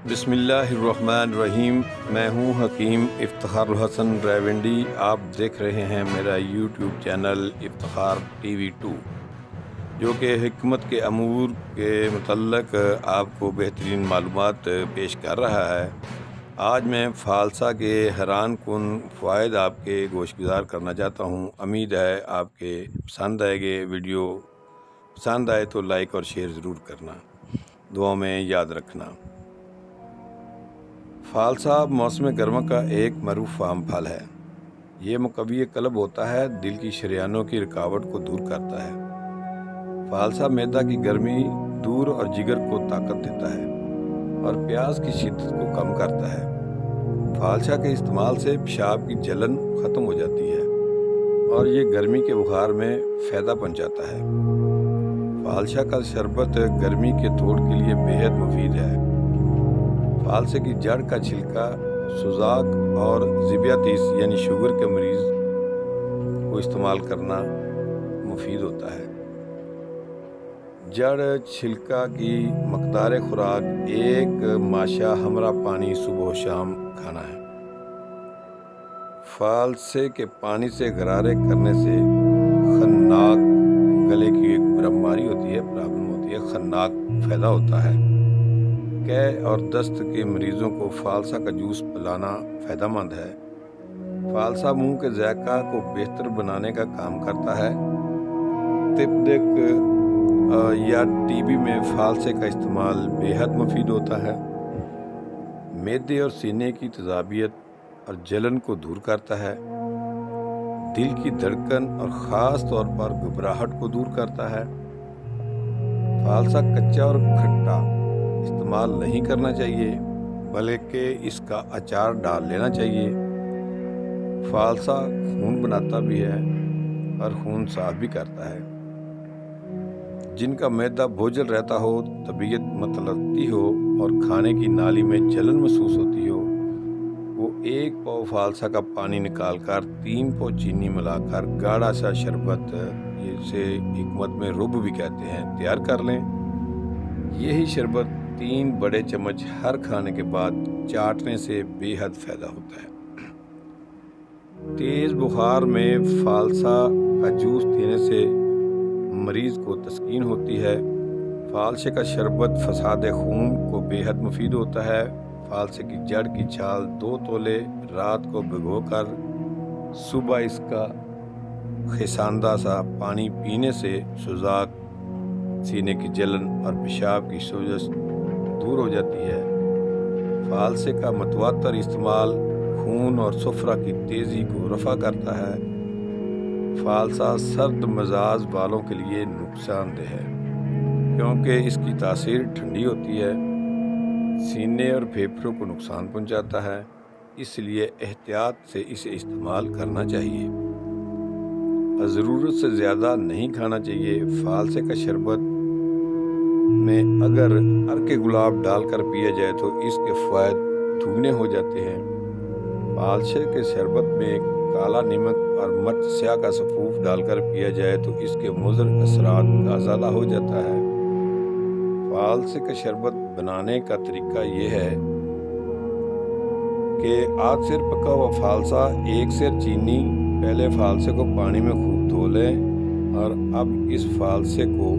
بسم اللہ الرحمن الرحیم۔ میں ہوں حکیم افتخار الحسن راولپنڈی۔ آپ دیکھ رہے ہیں میرا YouTube channel Iftikhar T V 2، جو کہ حکمت کے امور کے متعلق آپ کو بہترین معلومات پیش کر رہا ہے۔ آج میں فالسا کے حیران کن فوائد آپ کے گوش گزار کرنا چاہتا ہوں۔ امید ہے آپ کے پسند آئے گے ویڈیو۔ پسند آئے تو لائک اور شیئر ضرور کرنا، دعاؤں میں یاد رکھنا۔ فالسا موسم گرما کا ایک معروف عام پھل ہے۔ یہ مقوی قلب ہوتا ہے، دل کی شریانوں کی رکاوٹ کو دور کرتا ہے۔ فالسا معدہ کی گرمی دور اور جگر کو طاقت دیتا ہے اور پیاس کی شدت کو کم کرتا ہے۔ فالسا کے استعمال سے پیشاب کی جلن ختم ہو جاتی ہے اور یہ گرمی کے بخار میں فائدہ پہنچاتا ہے۔ فالسا کا شربت گرمی کے توڑ کے لیے بہت مفید ہے۔ فالسے کی جڑ کا چھلکا سوزاک اور ذیابیطس یعنی شوگر کے مریض کو استعمال کرنا مفید ہوتا ہے۔ جڑ چھلکا کی مقدار خوراک 1 ماشا ہمرا پانی صبح و شام کھانا ہے۔ فالسے کے پانی سے غرارے کرنے سے خناق گلے کی ایک بیماری ہوتی ہے، پرابلم ہوتی ہے، خناق فائدہ ہوتا ہے۔ قے اور دست کے مریضوں کو فالسا کا جوس پلانا فائدہ مند ہے۔ فالسا منہ کے ذائقہ کو بہتر بنانے کا کام کرتا ہے۔ تپدق یا ٹی بی میں فالسے کا استعمال بے حد مفید ہوتا ہے۔ معدے اور سینے کی تیزابیت اور جلن کو دور کرتا ہے۔ دل کی دھڑکن اور خاص طور پر گھبراہٹ کو دور کرتا ہے۔ فالسا کچا اور کھٹا استعمال نہیں کرنا چاہیے، بلکہ اس کا اچار ڈال لینا چاہیے۔ فالسا خون بناتا بھی ہے اور خون صاف بھی کرتا ہے۔ جن کا معدہ بوجھل رہتا ہو، طبیعت متلطی ہو اور کھانے کی نالی میں جلن محسوس ہوتی ہو، وہ 1 پاؤ فالسا کا پانی نکال کر 3 پاؤ چینی ملا کر گاڑھا سا شربت، جسے حکمت میں رب بھی کہتے ہیں، تیار کر لیں۔ یہی شربت 3 بڑے چمچ ہر کھانے کے بعد چاٹنے سے بے حد فائدہ ہوتا ہے۔ تیز بخار میں فالسا کا جوس دینے سے مریض کو تسکین ہوتی ہے۔ فالسے کا شربت فساد خون کو بے حد مفید ہوتا ہے۔ فالسے کی جڑ کی چھال 2 تولے رات کو بھگو کر صبح اس کا خساندہ سا پانی پینے سے سوزاک، سینے کی جلن اور پیشاب کی سوزش دور ہو جاتی ہے۔ فالسے کا متواتر استعمال خون اور صفرا کی تیزی کو رفع کرتا ہے۔ فالسا سرد مزاج والوں کے لیے نقصان دہ ہے، کیونکہ اس کی تاثیر ٹھنڈی ہوتی ہے، سینے اور پھیپھڑوں کو نقصان پہنچاتا ہے، اس لیے احتیاط سے اسے استعمال کرنا چاہیے۔ ضرورت سے زیادہ نہیں کھانا چاہیے۔ فالسے کا شربت میں اگر عرق گلاب ڈال کر پیا جائے تو اس کے فوائد دگنے ہو جاتے ہیں۔ فالسے کے شربت میں کالا نمک اور مرچ سیاہ کا سفوف ڈال کر پیا جائے تو اس کے مضر اثرات کا ازالہ ہو جاتا ہے۔ فالسے کا شربت بنانے کا طریقہ یہ ہے کہ آدھ سیر پکا ہوا فالسا، 1 سیر چینی۔ پہلے فالسے کو پانی میں خوب دھو لیں اور اب اس فالسے کو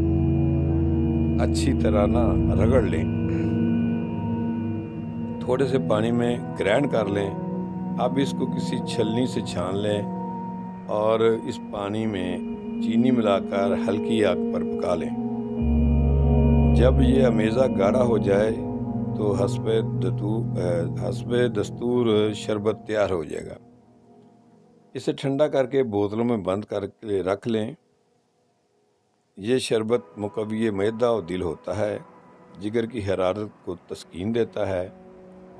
اچھی طرح رگڑ لیں، تھوڑے سے پانی میں گرائنڈ کر لیں۔ اب اس کو کسی چھلنی سے چھان لیں اور اس پانی میں چینی ملا کر ہلکی آگ پر پکا لیں۔ جب یہ امیزہ گاڑھا ہو جائے تو حسب دستور شربت تیار ہو جائے گا۔ اسے ٹھنڈا کر کے بوتلوں میں بند کر کے رکھ لیں۔ یہ شربت مقوی معدہ و دل ہوتا ہے، جگر کی حرارت کو تسکین دیتا ہے،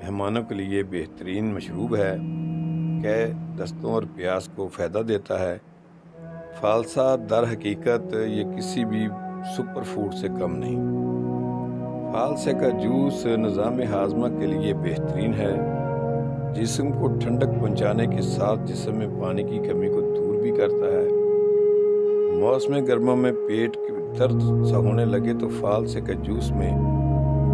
مہمانوں کے لیے بہترین مشروب ہے، قے، دستوں اور پیاس کو فائدہ دیتا ہے۔ فالسا در حقیقت یہ کسی بھی سپر فوڈ سے کم نہیں۔ فالسے کا جوس نظام ہاضمہ کے لیے بہترین ہے، جسم کو ٹھنڈک پہنچانے کے ساتھ جسم میں پانی کی کمی کو دور بھی کرتا ہے۔ موسم گرما میں پیٹ درد سا ہونے لگے تو فالسے کے جوس میں